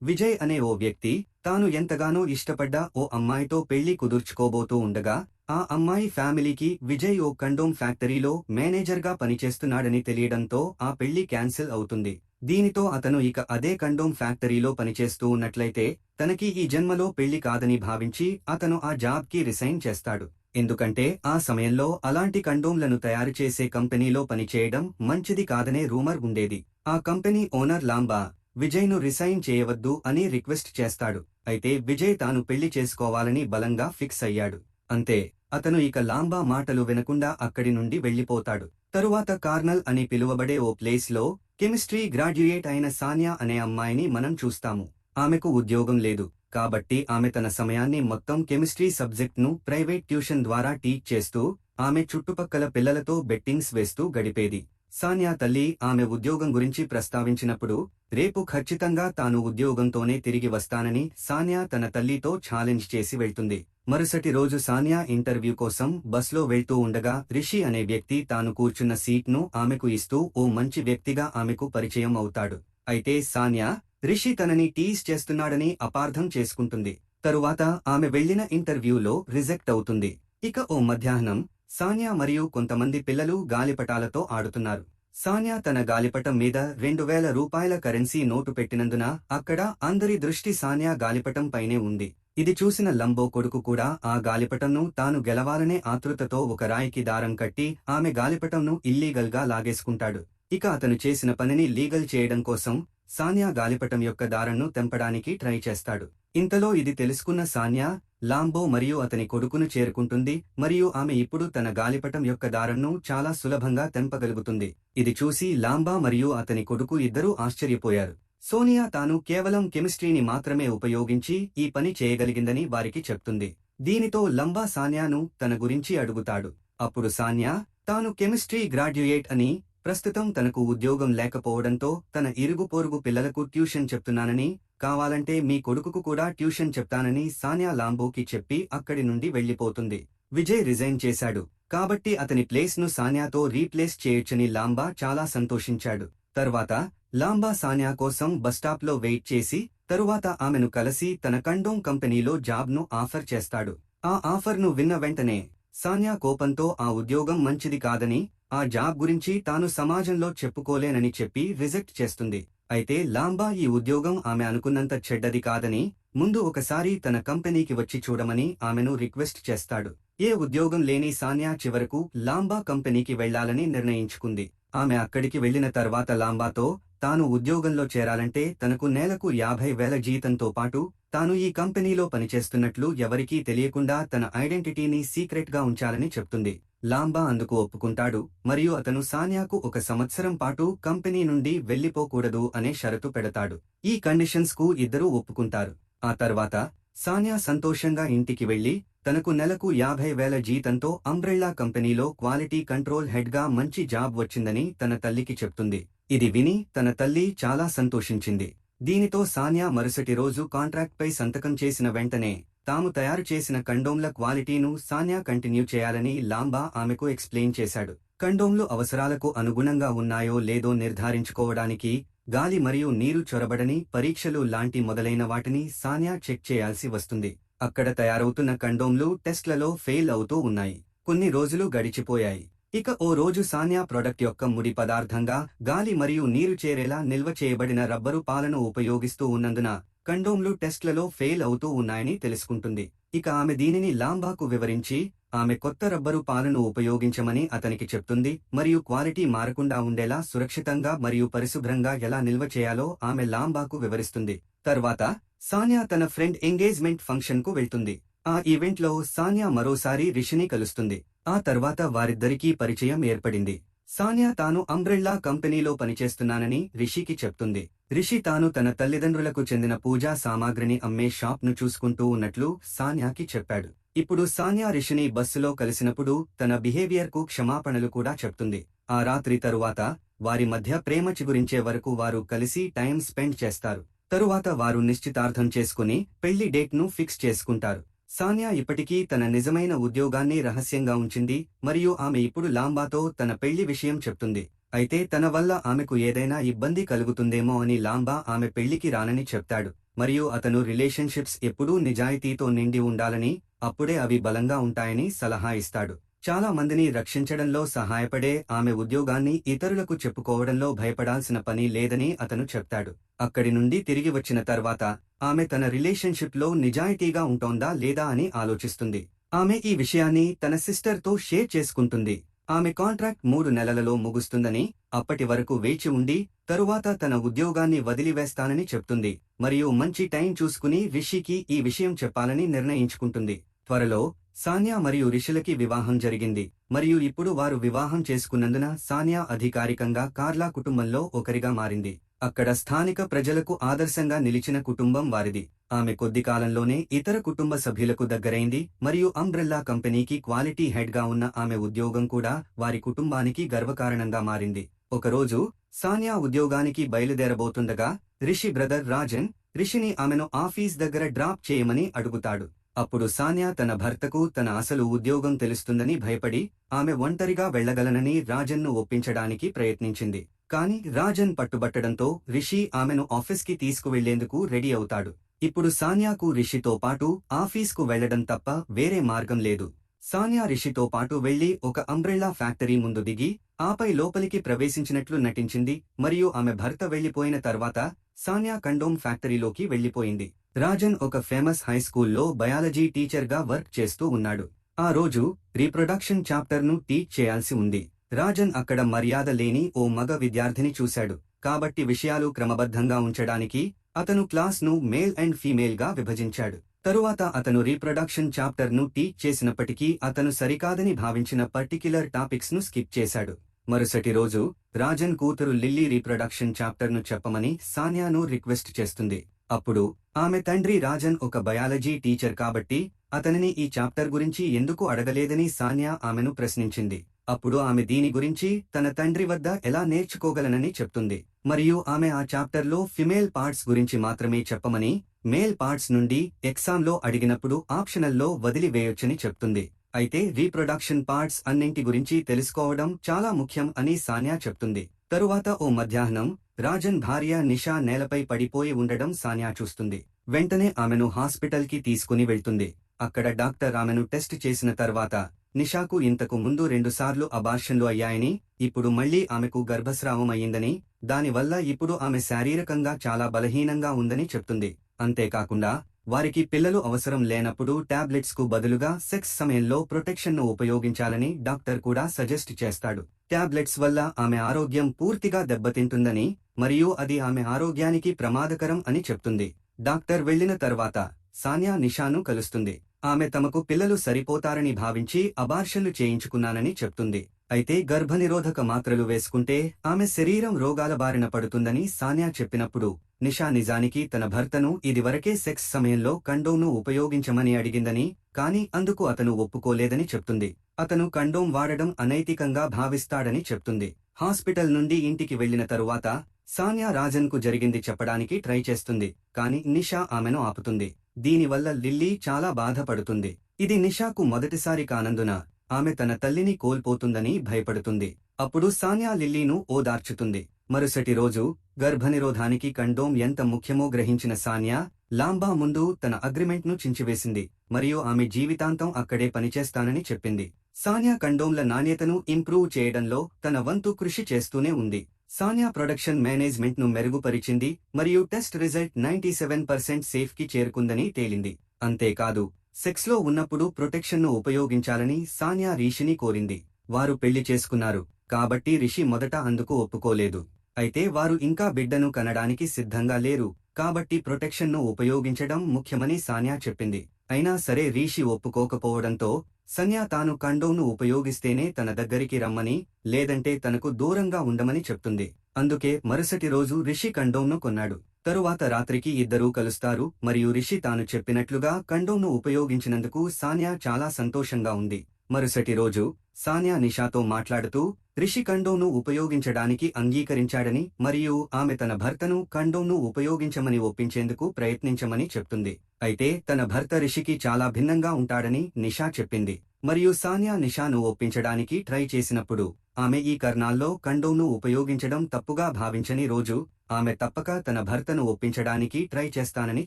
విజయ్ అనే ఓ వ్యక్తి తాను ఎంతగానో ఇష్టపడ్డ ఓ అమ్మాయితో పెళ్లి కుదుర్చుకోబోతూ ఉండగా ఆ అమ్మాయి ఫ్యామిలీకి విజయ్ ఓ కండోమ్ ఫ్యాక్టరీలో మేనేజర్గా పనిచేస్తున్నాడని తెలియడంతో ఆ పెళ్లి క్యాన్సిల్ అవుతుంది. దీనితో అతను ఇక అదే కండోమ్ ఫ్యాక్టరీలో పనిచేస్తూ ఉన్నట్లయితే తనకి ఈ జన్మలో పెళ్లి కాదని భావించి అతను ఆ జాబ్కి రిజైన్ చేస్తాడు. ఎందుకంటే ఆ సమయంలో అలాంటి కండోమ్లను తయారు చేసే కంపెనీలో పనిచేయడం మంచిది కాదనే రూమర్ ఉండేది. ఆ కంపెనీ ఓనర్ లాంబా విజయ్ను రిజైన్ చేయవద్దు అని రిక్వెస్ట్ చేస్తాడు. అయితే విజయ్ తాను పెళ్లి చేసుకోవాలని బలంగా ఫిక్స్ అయ్యాడు. అంతే, అతను ఇక లాంబా మాటలు వినకుండా అక్కడి నుండి వెళ్లిపోతాడు. తరువాత కార్నల్ అని పిలువబడే ఓ ప్లేస్లో కెమిస్ట్రీ గ్రాడ్యుయేట్ అయిన సానియా అనే అమ్మాయిని మనం చూస్తాము. ఆమెకు ఉద్యోగం లేదు. కాబట్టి ఆమె తన సమయాన్ని మొత్తం కెమిస్ట్రీ సబ్జెక్ట్ను ప్రైవేట్ ట్యూషన్ ద్వారా టీచ్ చేస్తూ ఆమె చుట్టుపక్కల పిల్లలతో బెట్టింగ్స్ వేస్తూ గడిపేది. సానియా తల్లి ఆమె ఉద్యోగం గురించి ప్రస్తావించినప్పుడు రేపు ఖచ్చితంగా తాను ఉద్యోగంతోనే తిరిగి వస్తానని సానియా తన తల్లితో ఛాలెంజ్ చేసి వెళ్తుంది. మరుసటి రోజు సానియా ఇంటర్వ్యూ కోసం బస్లో వెళ్తూ ఉండగా రిషి అనే వ్యక్తి తాను కూర్చున్న సీట్ను ఆమెకు ఇస్తూ ఓ మంచి వ్యక్తిగా ఆమెకు పరిచయం అవుతాడు. అయితే సానియా రిషి తనని టీజ్ చేస్తున్నాడని అపార్థం చేసుకుంటుంది. తరువాత ఆమె వెళ్లిన ఇంటర్వ్యూలో రిజెక్ట్ అవుతుంది. ఇక ఓ మధ్యాహ్నం సానియా మరియు కొంతమంది పిల్లలు గాలిపటాలతో ఆడుతున్నారు. సానియా తన గాలిపటం మీద 2000 రూపాయల కరెన్సీ నోటు పెట్టినందున అక్కడ అందరి దృష్టి సానియా గాలిపటం పైనే ఉంది. ఇది చూసిన లంబో కొడుకు కూడా ఆ గాలిపటంను తాను గెలవాలనే ఆతృతతో ఒక రాయికి దారం కట్టి ఆమె గాలిపటంను ఇల్లీగల్గా లాగేసుకుంటాడు. ఇక అతను చేసిన పనిని లీగల్ చేయడం కోసం సానియా గాలిపటం యొక్క దారంను తెంపడానికి ట్రై చేస్తాడు. ఇంతలో ఇది తెలుసుకున్న సానియా లాంబో మరియు అతని కొడుకును చేరుకుంటుంది మరియు ఆమె ఇప్పుడు తన గాలిపటం యొక్క దారంను చాలా సులభంగా తెంపగలుగుతుంది. ఇది చూసి లాంబా మరియు అతని కొడుకు ఇద్దరూ ఆశ్చర్యపోయారు. సోనియా తాను కేవలం కెమిస్ట్రీని మాత్రమే ఉపయోగించి ఈ పని చేయగలిగిందని వారికి చెప్తుంది. దీనితో లంబా సానియాను తన గురించి అడుగుతాడు. అప్పుడు సానియా తాను కెమిస్ట్రీ గ్రాడ్యుయేట్ అని, ప్రస్తుతం తనకు ఉద్యోగం లేకపోవడంతో తన ఇరుగు పొరుగు పిల్లలకు ట్యూషన్ చెప్తున్నానని, కావాలంటే మీ కొడుకుకు కూడా ట్యూషన్ చెప్తానని సానియా లాంబోకి చెప్పి అక్కడి నుండి వెళ్లిపోతుంది. విజయ్ రిజైన్ చేశాడు కాబట్టి అతని ప్లేస్ను సానియాతో రీప్లేస్ చేయొచ్చని లాంబా చాలా సంతోషించాడు. తర్వాత లాంబా సానియా కోసం బస్టాప్లో వెయిట్ చేసి తరువాత ఆమెను కలిసి తన కండోమ్ కంపెనీలో జాబ్ను ఆఫర్ చేస్తాడు. ఆ ఆఫర్ను విన్న వెంటనే సానియా కోపంతో ఆ ఉద్యోగం మంచిది కాదని, ఆ జాబ్ గురించి తాను సమాజంలో చెప్పుకోలేనని చెప్పి రిజెక్ట్ చేస్తుంది. అయితే లాంబా ఈ ఉద్యోగం ఆమె అనుకున్నంత చెడ్డది కాదని, ముందు ఒకసారి తన కంపెనీకి వచ్చి చూడమని ఆమెను రిక్వెస్ట్ చేస్తాడు. ఏ ఉద్యోగం లేని సానియా చివరకు లాంబా కంపెనీకి వెళ్లాలని నిర్ణయించుకుంది. ఆమె అక్కడికి వెళ్లిన తర్వాత లాంబాతో తాను ఉద్యోగంలో చేరాలంటే తనకు నెలకు 50,000 జీతంతో పాటు తాను ఈ కంపెనీలో పనిచేస్తున్నట్లు ఎవరికీ తెలియకుండా తన ఐడెంటిటీని సీక్రెట్గా ఉంచాలని చెప్తుంది. లాంబా అందుకు ఒప్పుకుంటాడు మరియు అతను సానియాకు 1 సంవత్సరం పాటు కంపెనీ నుండి వెళ్లిపోకూడదు అనే షరతు పెడతాడు. ఈ కండిషన్స్కు ఇద్దరూ ఒప్పుకుంటారు. ఆ తర్వాత సానియా సంతోషంగా ఇంటికి వెళ్లి తనకు నెలకు 50,000 జీతంతో అంబ్రెల్లా కంపెనీలో క్వాలిటీ కంట్రోల్ హెడ్గా మంచి జాబ్ వచ్చిందని తన తల్లికి చెప్తుంది. ఇది విని తన తల్లి చాలా సంతోషించింది. దీనితో సానియా మరుసటి రోజు కాంట్రాక్ట్పై సంతకం చేసిన వెంటనే తాము తయారు చేసిన కండోమ్ల క్వాలిటీను సానియా కంటిన్యూ చేయాలని లాంబా ఆమెకు ఎక్స్ప్లెయిన్ చేశాడు. కండోమ్లు అవసరాలకు అనుగుణంగా ఉన్నాయో లేదో నిర్ధారించుకోవడానికి గాలి మరియు నీరు చొరబడని పరీక్షలు లాంటి మొదలైన వాటిని సానియా చెక్ చేయాల్సి వస్తుంది. అక్కడ తయారవుతున్న కండోమ్లు టెస్ట్లలో ఫెయిల్ అవుతూ ఉన్నాయి. కొన్ని రోజులు గడిచిపోయాయి. ఇక ఓ రోజు సానియా ప్రొడక్ట్ యొక్క ముడి పదార్థంగా గాలి మరియు నీరు చేరేలా నిల్వ చేయబడిన రబ్బరు పాలను ఉపయోగిస్తూ ఉన్నందున కండోమ్లు టెస్ట్లలో ఫెయిల్ అవుతూ ఉన్నాయని తెలుసుకుంటుంది. ఇక ఆమె దీనిని లాంబాకు వివరించి ఆమె కొత్త రబ్బరు పాలను ఉపయోగించమని అతనికి చెప్తుంది మరియు క్వాలిటీ మారకుండా ఉండేలా సురక్షితంగా మరియు పరిశుభ్రంగా ఎలా నిల్వ చేయాలో ఆమె లాంబాకు వివరిస్తుంది. తర్వాత సానియా తన ఫ్రెండ్ ఎంగేజ్మెంట్ ఫంక్షన్కు వెళ్తుంది. ఆ ఈవెంట్లో సానియా మరోసారి రిషిని కలుస్తుంది. ఆ తర్వాత వారిద్దరికీ పరిచయం ఏర్పడింది. సానియా తాను అంబ్రెల్లా కంపెనీలో పనిచేస్తున్నానని రిషికి చెప్తుంది. రిషి తాను తన తల్లిదండ్రులకు చెందిన పూజా సామాగ్రిని అమ్మే షాప్ను చూసుకుంటూ ఉన్నట్లు సానియాకి చెప్పాడు. ఇప్పుడు సానియా రిషిని బస్సులో కలిసినప్పుడు తన బిహేవియర్కు క్షమాపణలు కూడా చెప్తుంది. ఆ రాత్రి తరువాత వారి మధ్య ప్రేమ చిగురించే వరకు వారు కలిసి టైం స్పెండ్ చేస్తారు. తరువాత వారు నిశ్చితార్థం చేసుకుని పెళ్లి డేట్ను ఫిక్స్ చేసుకుంటారు. సానియా ఇప్పటికీ తన నిజమైన ఉద్యోగాన్ని రహస్యంగా ఉంచింది మరియు ఆమె ఇప్పుడు లాంబాతో తన పెళ్లి విషయం చెప్తుంది. అయితే తన వల్ల ఆమెకు ఏదైనా ఇబ్బంది కలుగుతుందేమో అని లాంబా ఆమె పెళ్లికి రానని చెప్తాడు. మరియు అతను రిలేషన్షిప్స్ ఎప్పుడూ నిజాయితీతో నిండి ఉండాలని, అప్పుడే అవి బలంగా ఉంటాయని సలహా ఇస్తాడు. చాలా మందిని రక్షించడంలో సహాయపడే ఆమె ఉద్యోగాన్ని ఇతరులకు చెప్పుకోవడంలో భయపడాల్సిన పని లేదని అతను చెప్తాడు. అక్కడి నుండి తిరిగి వచ్చిన తర్వాత ఆమె తన రిలేషన్షిప్లో నిజాయితీగా ఉంటోందా లేదా అని ఆలోచిస్తుంది. ఆమె ఈ విషయాన్ని తన సిస్టర్తో షేర్ చేసుకుంటుంది. ఆమె కాంట్రాక్ట్ 3 నెలలలో ముగుస్తుందని, అప్పటి వరకు వేచి ఉండి, తరువాత తన ఉద్యోగాన్ని వదిలివేస్తానని చెప్తుంది మరియు మంచి టైం చూసుకుని రిషికి ఈ విషయం చెప్పాలని నిర్ణయించుకుంటుంది. త్వరలో సానియా మరియు రిషిలకి వివాహం జరిగింది మరియు ఇప్పుడు వారు వివాహం చేసుకున్నందున సానియా అధికారికంగా కార్లా కుటుంబంలో ఒకరిగా మారింది. అక్కడ స్థానిక ప్రజలకు ఆదర్శంగా నిలిచిన కుటుంబం వారిది. ఆమె కొద్ది కాలంలోనే ఇతర కుటుంబ సభ్యులకు దగ్గరైంది మరియు అంబ్రెల్లా కంపెనీకి క్వాలిటీ హెడ్గా ఉన్న ఆమె ఉద్యోగం కూడా వారి కుటుంబానికి గర్వకారణంగా మారింది. ఒకరోజు సానియా ఉద్యోగానికి బయలుదేరబోతుండగా రిషి బ్రదర్ రాజన్ రిషిని ఆమెను ఆఫీస్ దగ్గర డ్రాప్ చేయమని అడుగుతాడు. అప్పుడు సానియా తన భర్తకు తన అసలు ఉద్యోగం తెలుస్తుందని భయపడి ఆమె ఒంటరిగా వెళ్లగలనని రాజన్ను ఒప్పించడానికి ప్రయత్నించింది. కాని రాజన్ పట్టుబట్టడంతో రిషి ఆమెను ఆఫీస్కి తీసుకువెళ్లేందుకు రెడీ అవుతాడు. ఇప్పుడు సానియాకు రిషితో పాటు ఆఫీస్కు వెళ్లడం తప్ప వేరే మార్గం లేదు. సానియా రిషితో పాటు వెళ్లి ఒక అంబ్రెల్లా ఫ్యాక్టరీ ముందు దిగి, ఆపై లోపలికి ప్రవేశించినట్లు నటించింది మరియు ఆమె భర్త వెళ్లిపోయిన తర్వాత సానియా కండోమ్ ఫ్యాక్టరీలోకి వెళ్లిపోయింది. రాజన్ ఒక ఫేమస్ హైస్కూల్లో బయాలజీ టీచర్గా వర్క్ చేస్తూ ఉన్నాడు. ఆ రోజు రీప్రొడక్షన్ చాప్టర్ను టీచ్ చేయాల్సి ఉంది. రాజన్ అక్కడ మర్యాద లేని ఓ మగ విద్యార్థిని చూశాడు. కాబట్టి విషయాలు క్రమబద్ధంగా ఉంచడానికి అతను క్లాస్ను మేల్ అండ్ ఫీమేల్గా విభజించాడు. తరువాత అతను రీప్రొడక్షన్ చాప్టర్ను టీచ్ చేసినప్పటికీ అతను సరికాదని భావించిన పర్టిక్యులర్ టాపిక్స్ను స్కిప్ చేశాడు. మరుసటి రోజు రాజన్ కూతురు లిల్లీ రీప్రొడక్షన్ చాప్టర్ను చెప్పమని సానియాను రిక్వెస్ట్ చేస్తుంది. అప్పుడు ఆమె తండ్రి రాజన్ ఒక బయాలజీ టీచర్ కాబట్టి అతనిని ఈ చాప్టర్ గురించి ఎందుకు అడగలేదని సానియా ఆమెను ప్రశ్నించింది. అప్పుడు ఆమె దీని గురించి తన తండ్రి వద్ద ఎలా నేర్చుకోగలనని చెప్తుంది మరియు ఆమె ఆ చాప్టర్లో ఫిమేల్ పార్ట్స్ గురించి మాత్రమే చెప్పమని, మేల్ పార్ట్స్ నుండి ఎగ్జామ్లో అడిగినప్పుడు ఆప్షనల్లో వదిలివేయొచ్చని చెప్తుంది. అయితే రీప్రొడక్షన్ పార్ట్స్ అన్నింటి గురించి తెలుసుకోవడం చాలా ముఖ్యం అని సానియా చెప్తుంది. తరువాత ఓ మధ్యాహ్నం రాజన్ భార్య నిషా నేలపై పడిపోయి ఉండడం సానియా చూస్తుంది. వెంటనే ఆమెను హాస్పిటల్కి తీసుకుని వెళ్తుంది. అక్కడ డాక్టర్ ఆమెను టెస్ట్ చేసిన తర్వాత నిషాకు ఇంతకు ముందు 2 సార్లు అబార్షన్లు అయ్యాయని, ఇప్పుడు మళ్లీ ఆమెకు గర్భస్రావం అయ్యిందని, దానివల్ల ఇప్పుడు ఆమె శారీరకంగా చాలా బలహీనంగా ఉందని చెప్తుంది. అంతేకాకుండా వారికి పిల్లలు అవసరం లేనప్పుడు టాబ్లెట్స్కు బదులుగా సెక్స్ సమయంలో ప్రొటెక్షన్ను ఉపయోగించాలని డాక్టర్ కూడా సజెస్ట్ చేస్తాడు. టాబ్లెట్స్ వల్ల ఆమె ఆరోగ్యం పూర్తిగా దెబ్బతింటుందని మరియు అది ఆమె ఆరోగ్యానికి ప్రమాదకరం అని చెప్తుంది. డాక్టర్ వెళ్లిన తర్వాత సానియా నిషాను కలుస్తుంది. ఆమె తమకు పిల్లలు సరిపోతారని భావించి అబార్షన్లు చేయించుకున్నానని చెప్తుంది. అయితే గర్భనిరోధక మాత్రలు వేసుకుంటే ఆమె శరీరం రోగాల బారిన పడుతుందని సానియా చెప్పినప్పుడు నిషా నిజానికి తన భర్తను ఇదివరకే సెక్స్ సమయంలో కండోమ్ను ఉపయోగించమని అడిగిందని, కానీ అందుకు అతను ఒప్పుకోలేదని చెప్తుంది. అతను కండోమ్ వాడడం అనైతికంగా భావిస్తాడని చెప్తుంది. హాస్పిటల్ నుండి ఇంటికి వెళ్లిన తరువాత సానియా రాజన్కు జరిగింది చెప్పడానికి ట్రై చేస్తుంది, కాని నిషా ఆమెను ఆపుతుంది. దీనివల్ల లిల్లీ చాలా బాధపడుతుంది. ఇది నిషాకు మొదటిసారి కానందున ఆమె తన తల్లిని కోల్పోతుందని భయపడుతుంది. అప్పుడు సానియా లిల్లీను ఓదార్చుతుంది. మరుసటి రోజు గర్భనిరోధానికి కండోమ్ ఎంత ముఖ్యమో గ్రహించిన సానియా లాంబా ముందు తన అగ్రిమెంట్ను చించివేసింది మరియు ఆమె జీవితాంతం అక్కడే పనిచేస్తానని చెప్పింది. సానియా కండోమ్ల నాణ్యతను ఇంప్రూవ్ చేయడంలో తన వంతు కృషి చేస్తూనే ఉంది. సానియా ప్రొడక్షన్ మేనేజ్మెంట్ను మెరుగుపరిచింది మరియు టెస్ట్ రిజల్ట్ 97% సేఫ్కి చేరుకుందని తేలింది. అంతేకాదు, సెక్స్లో ఉన్నప్పుడు ప్రొటెక్షన్ను ఉపయోగించాలని సానియా రిషిని కోరింది. వారు పెళ్లి చేసుకున్నారు కాబట్టి రిషి మొదట అందుకు ఒప్పుకోలేదు. అయితే వారు ఇంకా బిడ్డను కనడానికి సిద్ధంగా లేరు కాబట్టి ప్రొటెక్షన్ను ఉపయోగించడం ముఖ్యమని సానియా చెప్పింది. అయినా సరే రిషి ఒప్పుకోకపోవడంతో సానియా తాను కండోమ్ను ఉపయోగిస్తేనే తన దగ్గరికి రమ్మని, లేదంటే తనకు దూరంగా ఉండమని చెప్తుంది. అందుకే మరుసటి రోజు రిషి కండోమ్ను కొన్నాడు. తరువాత రాత్రికి ఇద్దరూ కలుస్తారు మరియు రిషి తాను చెప్పినట్లుగా కండోమ్ను ఉపయోగించినందుకు సానియా చాలా సంతోషంగా ఉంది. మరుసటి రోజు సానియా నిషాతో మాట్లాడుతూ రిషి కండోమ్ను ఉపయోగించడానికి అంగీకరించాడని మరియు ఆమె తన భర్తను కండోమ్ను ఉపయోగించమని ఒప్పించేందుకు ప్రయత్నించమని చెప్తుంది. అయితే తన భర్త రిషికి చాలా భిన్నంగా ఉంటాడని నిషా చెప్పింది మరియు సానియా నిషాను ఒప్పించడానికి ట్రై చేసినప్పుడు ఆమె ఈ కారణాల్లో కండోమ్ను ఉపయోగించడం తప్పుగా భావించని రోజు ఆమె తప్పక తన భర్తను ఒప్పించడానికి ట్రై చేస్తానని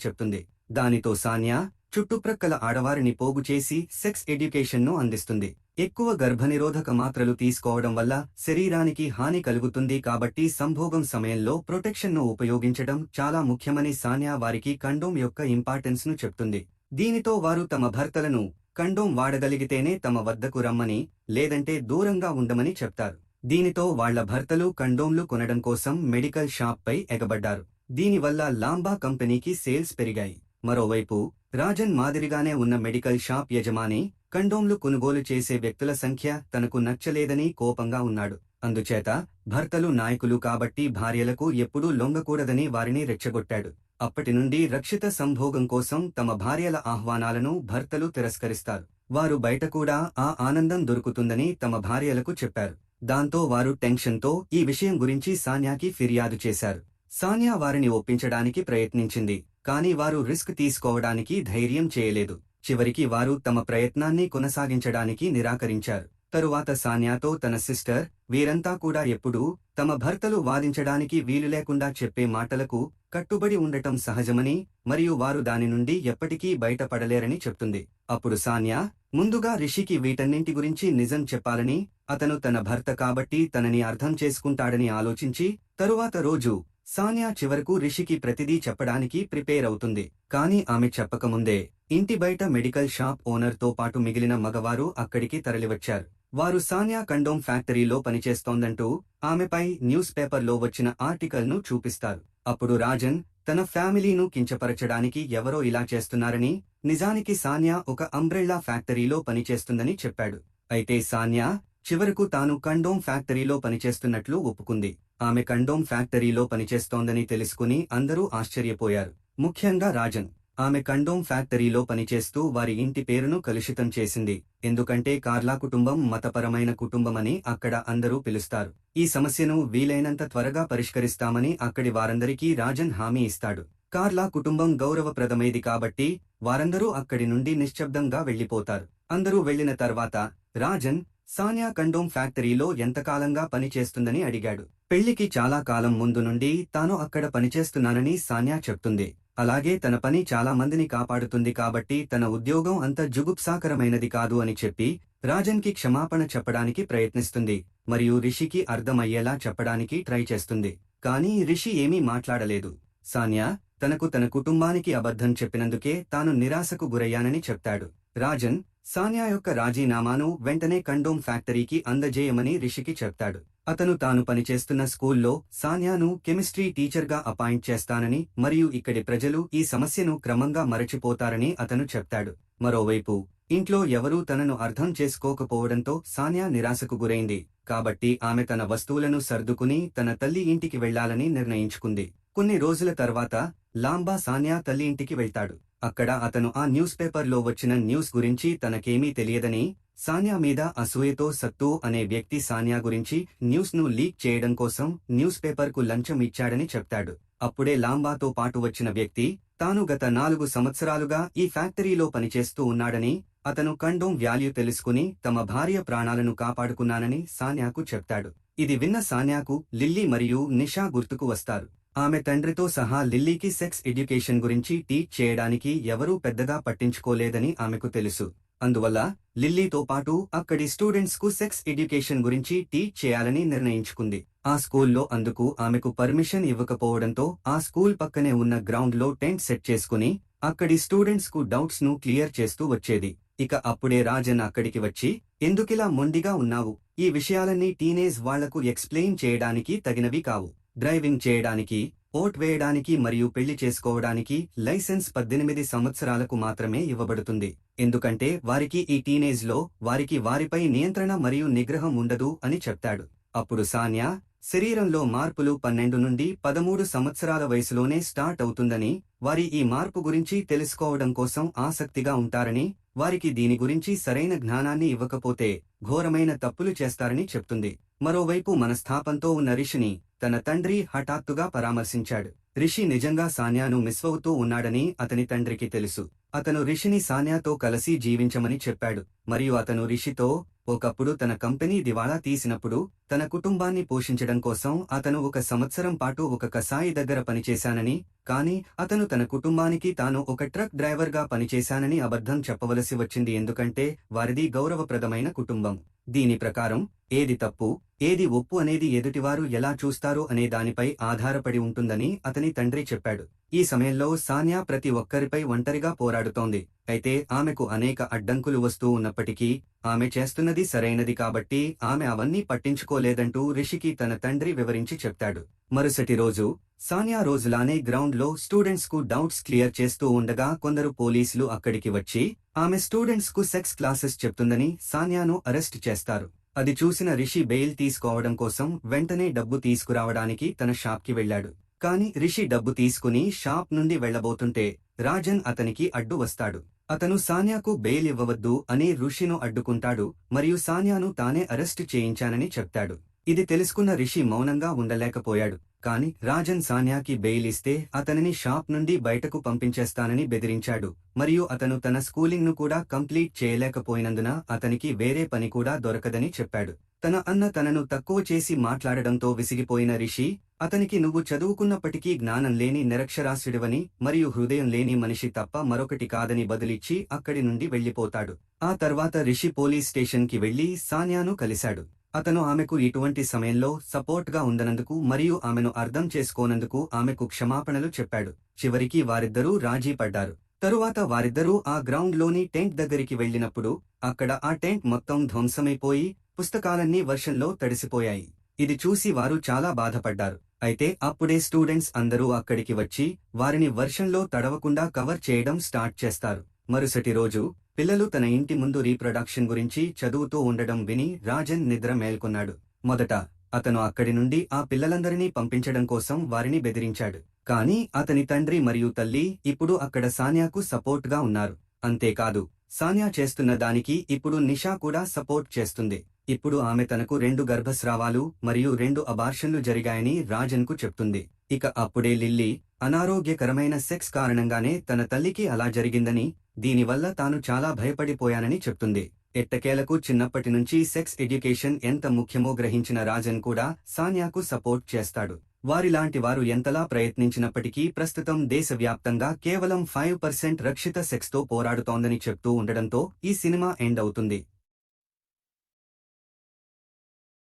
చెప్తుంది. దానితో సానియా చుట్టుప్రక్కల ఆడవారిని పోగు చేసి సెక్స్ ఎడ్యుకేషన్ను అందిస్తుంది. ఎక్కువ గర్భనిరోధక మాత్రలు తీసుకోవడం వల్ల శరీరానికి హాని కలుగుతుంది కాబట్టి సంభోగం సమయంలో ప్రొటెక్షన్ను ఉపయోగించడం చాలా ముఖ్యమని సానియా వారికి కండోమ్ యొక్క ఇంపార్టెన్స్ను చెప్తుంది. దీనితో వారు తమ భర్తలను కండోమ్ వాడగలిగితేనే తమ వద్దకు రమ్మని, లేదంటే దూరంగా ఉండమని చెప్తారు. దీనితో వాళ్ల భర్తలు కండోమ్లు కొనడం కోసం మెడికల్ షాప్పై ఎగబడ్డారు. దీనివల్ల లాంబా కంపెనీకి సేల్స్ పెరిగాయి. మరోవైపు రాజన్ మాదిరిగానే ఉన్న మెడికల్ షాప్ యజమాని కండోమ్లు కొనుగోలు చేసే వ్యక్తుల సంఖ్య తనకు నచ్చలేదని కోపంగా ఉన్నాడు. అందుచేత భర్తలు నాయకులు కాబట్టి భార్యలకు ఎప్పుడూ లొంగకూడదని వారిని రెచ్చగొట్టాడు. అప్పటినుండి రక్షిత సంభోగం కోసం తమ భార్యల ఆహ్వానాలను భర్తలు తిరస్కరిస్తారు. వారు బయట కూడా ఆ ఆనందం దొరుకుతుందని తమ భార్యలకు చెప్పారు. దాంతో వారు టెన్షన్తో ఈ విషయం గురించి సానియాకి ఫిర్యాదు చేశారు. సానియా వారిని ఒప్పించడానికి ప్రయత్నించింది, కానీ వారు రిస్క్ తీసుకోవడానికి ధైర్యం చేయలేదు. చివరికి వారు తమ ప్రయత్నాన్ని కొనసాగించడానికి నిరాకరించారు. తరువాత సానియాతో తన సిస్టర్, వీరంతా కూడా ఎప్పుడూ తమ భర్తలు వాదించడానికి వీలులేకుండా చెప్పే మాటలకు కట్టుబడి ఉండటం సహజమని, మరియు వారు దాని నుండి ఎప్పటికీ బయటపడలేరని చెప్తుంది. అప్పుడు సానియా ముందుగా రిషికి వీటన్నింటి గురించి నిజం చెప్పాలని, అతను తన భర్త కాబట్టి తనని అర్థం చేసుకుంటాడని ఆలోచించి, తరువాత రోజు సానియా చివరకు రిషికి ప్రతిదీ చెప్పడానికి ప్రిపేర్ అవుతుంది. కానీ ఆమె చెప్పకముందే ఇంటి బయట మెడికల్ షాప్ ఓనర్తో పాటు మిగిలిన మగవారు అక్కడికి తరలివచ్చారు. వారు సానియా కండోమ్ ఫ్యాక్టరీలో పనిచేస్తోందంటూ ఆమెపై న్యూస్ పేపర్లో వచ్చిన ఆర్టికల్ను చూపిస్తారు. అప్పుడు రాజన్ తన ఫ్యామిలీను కించపరచడానికి ఎవరో ఇలా చేస్తున్నారని, నిజానికి సానియా ఒక అంబ్రెల్లా ఫ్యాక్టరీలో పనిచేస్తుందని చెప్పాడు. అయితే సానియా చివరకు తాను కండోమ్ ఫ్యాక్టరీలో పనిచేస్తున్నట్లు ఒప్పుకుంది. ఆమె కండోమ్ ఫ్యాక్టరీలో పనిచేస్తోందని తెలుసుకుని అందరూ ఆశ్చర్యపోయారు. ముఖ్యంగా రాజన్. ఆమె కండోమ్ ఫ్యాక్టరీలో పనిచేస్తూ వారి ఇంటి పేరును కలుషితం చేసింది. ఎందుకంటే కార్లా కుటుంబం మతపరమైన కుటుంబమని అక్కడ అందరూ పిలుస్తారు. ఈ సమస్యను వీలైనంత త్వరగా పరిష్కరిస్తామని అక్కడి వారందరికీ రాజన్ హామీ ఇస్తాడు. కార్లా కుటుంబం గౌరవప్రదమైది కాబట్టి వారందరూ అక్కడి నుండి నిశ్శబ్దంగా వెళ్లిపోతారు. అందరూ వెళ్లిన తర్వాత రాజన్ సానియా కండోమ్ ఫ్యాక్టరీలో ఎంతకాలంగా పనిచేస్తుందని అడిగాడు. పెళ్లికి చాలా కాలం ముందు నుండి తాను అక్కడ పనిచేస్తున్నానని సానియా చెప్తుంది. అలాగే తన పని చాలా మందిని కాపాడుతుంది కాబట్టి తన ఉద్యోగం అంత జుగుప్సాకరమైనది కాదు అని చెప్పి రాజన్కి క్షమాపణ చెప్పడానికి ప్రయత్నిస్తుంది, మరియు రిషికి అర్థమయ్యేలా చెప్పడానికి ట్రై చేస్తుంది. కానీ రిషి ఏమీ మాట్లాడలేదు. సానియా తనకు తన కుటుంబానికి అబద్ధం చెప్పినందుకే తాను నిరాశకు గురయ్యానని చెప్తాడు. రాజన్ సానియా యొక్క రాజీనామాను వెంటనే కండోమ్ ఫ్యాక్టరీకి అందజేయమని రిషికి చెప్తాడు. అతను తాను పనిచేస్తున్న స్కూల్లో సానియాను కెమిస్ట్రీ టీచర్గా అపాయింట్ చేస్తానని, మరియు ఇక్కడి ప్రజలు ఈ సమస్యను క్రమంగా మరచిపోతారని అతను చెప్తాడు. మరోవైపు ఇంట్లో ఎవరూ తనను అర్థం చేసుకోకపోవడంతో సానియా నిరాశకు గురైంది. కాబట్టి ఆమె తన వస్తువులను సర్దుకుని తన తల్లి ఇంటికి వెళ్లాలని నిర్ణయించుకుంది. కొన్ని రోజుల తర్వాత లాంబా సానియా తల్లి ఇంటికి వెళ్తాడు. అక్కడ అతను ఆ న్యూస్ పేపర్లో వచ్చిన న్యూస్ గురించి తనకేమీ తెలియదని, సానియా మీద అసూయతో సత్తు అనే వ్యక్తి సానియా గురించి న్యూస్ను లీక్ చేయడం కోసం న్యూస్ పేపర్కు లంచం ఇచ్చాడని చెప్తాడు. అప్పుడే లాంబాతో పాటు వచ్చిన వ్యక్తి తాను గత 4 సంవత్సరాలుగా ఈ ఫ్యాక్టరీలో పనిచేస్తూ ఉన్నాడని, అతను కండోమ్ వాల్యూ తెలుసుకుని తమ భార్య ప్రాణాలను కాపాడుకున్నానని సానియాకు చెప్తాడు. ఇది విన్న సానియాకు లిల్లీ మరియు నిషా గుర్తుకు వస్తారు. ఆమె తండ్రితో సహా లిల్లీకి సెక్స్ ఎడ్యుకేషన్ గురించి టీచ్ చేయడానికి ఎవరూ పెద్దగా పట్టించుకోలేదని ఆమెకు తెలుసు. అందువల్ల లిల్లీతో పాటు అక్కడి స్టూడెంట్స్కు సెక్స్ ఎడ్యుకేషన్ గురించి టీచ్ చేయాలని నిర్ణయించుకుంది. ఆ స్కూల్లో అందుకు ఆమెకు పర్మిషన్ ఇవ్వకపోవడంతో ఆ స్కూల్ పక్కనే ఉన్న గ్రౌండ్లో టెంట్ సెట్ చేసుకుని అక్కడి స్టూడెంట్స్కు డౌట్స్ను క్లియర్ చేస్తూ వచ్చేది. ఇక అప్పుడే రాజన్ అక్కడికి వచ్చి, ఎందుకిలా మొండిగా ఉన్నావు? ఈ విషయాలన్నీ టీనేజ్ వాళ్లకు ఎక్స్ప్లెయిన్ చేయడానికి తగినవి కావు. డ్రైవింగ్ చేయడానికి, ఓట్ వేయడానికి మరియు పెళ్లి చేసుకోవడానికి లైసెన్స్ 18 సంవత్సరాలకు మాత్రమే ఇవ్వబడుతుంది. ఎందుకంటే వారికి ఈ టీనేజ్లో వారిపై నియంత్రణ మరియు నిగ్రహం ఉండదు అని చెప్తాడు. అప్పుడు సానియా శరీరంలో మార్పులు 12 నుండి 13 సంవత్సరాల వయసులోనే స్టార్ట్ అవుతుందని, వారి ఈ మార్పు గురించి తెలుసుకోవడం కోసం ఆసక్తిగా ఉంటారని, వారికి దీని గురించి సరైన జ్ఞానాన్ని ఇవ్వకపోతే ఘోరమైన తప్పులు చేస్తారని చెప్తుంది. మరోవైపు మనస్తాపంతో ఉన్న రిషిని తన తండ్రి హఠాత్తుగా పరామర్శించాడు. రిషి నిజంగా సానియాను మిస్సవుతూ ఉన్నాడని అతని తండ్రికి తెలుసు. అతను రిషిని సానియాతో కలిసి జీవించమని చెప్పాడు, మరియు అతను రిషితో ఒకప్పుడు తన కంపెనీ దివాళా తీసినప్పుడు తన కుటుంబాన్ని పోషించడం కోసం అతను 1 సంవత్సరం పాటు ఒక కసాయి దగ్గర పనిచేశానని, కానీ అతను తన కుటుంబానికి తాను ఒక ట్రక్ డ్రైవర్గా పనిచేశానని అబద్ధం చెప్పవలసి వచ్చింది ఎందుకంటే వారిది గౌరవప్రదమైన కుటుంబం. దీని ప్రకారం ఏది తప్పు, ఏది ఒప్పు అనేది ఎదుటివారు ఎలా చూస్తారో అనే దానిపై ఆధారపడి ఉంటుందని అతని తండ్రి చెప్పాడు. ఈ సమయంలో సానియా ప్రతి ఒక్కరిపై ఒంటరిగా పోరాడుతోంది. అయితే ఆమెకు అనేక అడ్డంకులు వస్తూ ఉన్నప్పటికీ ఆమె చేస్తున్నది సరైనది కాబట్టి ఆమె అవన్నీ పట్టించుకోలేదంటూ రిషికి తన తండ్రి వివరించి చెప్తాడు. మరుసటి రోజు సానియా రోజులానే గ్రౌండ్లో స్టూడెంట్స్కు డౌట్స్ క్లియర్ చేస్తూ ఉండగా కొందరు పోలీసులు అక్కడికి వచ్చి ఆమె స్టూడెంట్స్కు సెక్స్ క్లాసెస్ చెప్తుందని సానియాను అరెస్ట్ చేస్తారు. అది చూసిన రిషి బెయిల్ తీసుకోవడం కోసం వెంటనే డబ్బు తీసుకురావడానికి తన షాప్కి వెళ్లాడు. కాని రిషి డబ్బు తీసుకుని షాప్ నుండి వెళ్లబోతుంటే రాజన్ అతనికి అడ్డు వస్తాడు. అతను సానియాకు బెయిల్ ఇవ్వవద్దు అని ఋషిను అడ్డుకుంటాడు మరియు సానియాను తానే అరెస్టు చేయించానని చెప్తాడు. ఇది తెలుసుకున్న రిషి మౌనంగా ఉండలేకపోయాడు. కాని రాజన్ సానియాకి బెయిల్ ఇస్తే అతనిని షాప్ నుండి బయటకు పంపించేస్తానని బెదిరించాడు మరియు అతను తన స్కూలింగ్ను కూడా కంప్లీట్ చేయలేకపోయినందున అతనికి వేరే పని కూడా దొరకదని చెప్పాడు. తన అన్న తనను తక్కువ చేసి మాట్లాడడంతో విసిగిపోయిన రిషి అతనికి నువ్వు చదువుకున్నప్పటికీ జ్ఞానం లేని నిరక్షరాస్యుడివని మరియు హృదయం లేని మనిషి తప్ప మరొకటి కాదని బదులిచ్చి అక్కడి నుండి వెళ్లిపోతాడు. ఆ తర్వాత రిషి పోలీస్ స్టేషన్కి వెళ్లి సానియాను కలిశాడు. అతను ఆమెకు ఇటువంటి సమయంలో సపోర్ట్గా ఉందనందుకు మరియు ఆమెను అర్థం చేసుకోనందుకు ఆమెకు క్షమాపణలు చెప్పాడు. చివరికి వారిద్దరూ రాజీ పడ్డారు. తరువాత వారిద్దరూ ఆ గ్రౌండ్లోని టెంట్ దగ్గరికి వెళ్లినప్పుడు అక్కడ ఆ టెంట్ మొత్తం ధ్వంసమైపోయి పుస్తకాలన్నీ వర్షంలో తడిసిపోయాయి. ఇది చూసి వారు చాలా బాధపడ్డారు. అయితే అప్పుడే స్టూడెంట్స్ అందరూ అక్కడికి వచ్చి వారిని వర్షంలో తడవకుండా కవర్ చేయడం స్టార్ట్ చేస్తారు. మరుసటి రోజు పిల్లలు తన ఇంటి ముందు రీప్రొడక్షన్ గురించి చదువుతూ ఉండడం విని రాజన్ నిద్ర మేల్కొన్నాడు. మొదట అతను అక్కడి నుండి ఆ పిల్లలందరినీ పంపించడం కోసం వారిని బెదిరించాడు. కానీ అతని తండ్రి మరియు తల్లి ఇప్పుడు అక్కడ సానియాకు సపోర్ట్గా ఉన్నారు. అంతేకాదు సానియా చేస్తున్న దానికి ఇప్పుడు నిషా కూడా సపోర్ట్ చేస్తుంది. ఇప్పుడు ఆమె తనకు 2 గర్భస్రావాలు మరియు 2 అబార్షన్లు జరిగాయని రాజన్కు చెప్తుంది. ఇక అప్పుడే లిల్లీ అనారోగ్యకరమైన సెక్స్ కారణంగానే తన తల్లికి అలా జరిగిందని, దీనివల్ల తాను చాలా భయపడిపోయానని చెప్తుంది. ఎట్టకేలకు చిన్నప్పటి నుంచి సెక్స్ ఎడ్యుకేషన్ ఎంత ముఖ్యమో గ్రహించిన రాజన్ కూడా సానియాకు సపోర్ట్ చేస్తాడు. వారిలాంటి వారు ఎంతలా ప్రయత్నించినప్పటికీ ప్రస్తుతం దేశవ్యాప్తంగా కేవలం 5% రక్షిత సెక్స్తో పోరాడుతోందని చెప్తూ ఉండడంతో ఈ సినిమా ఎండ్ అవుతుంది.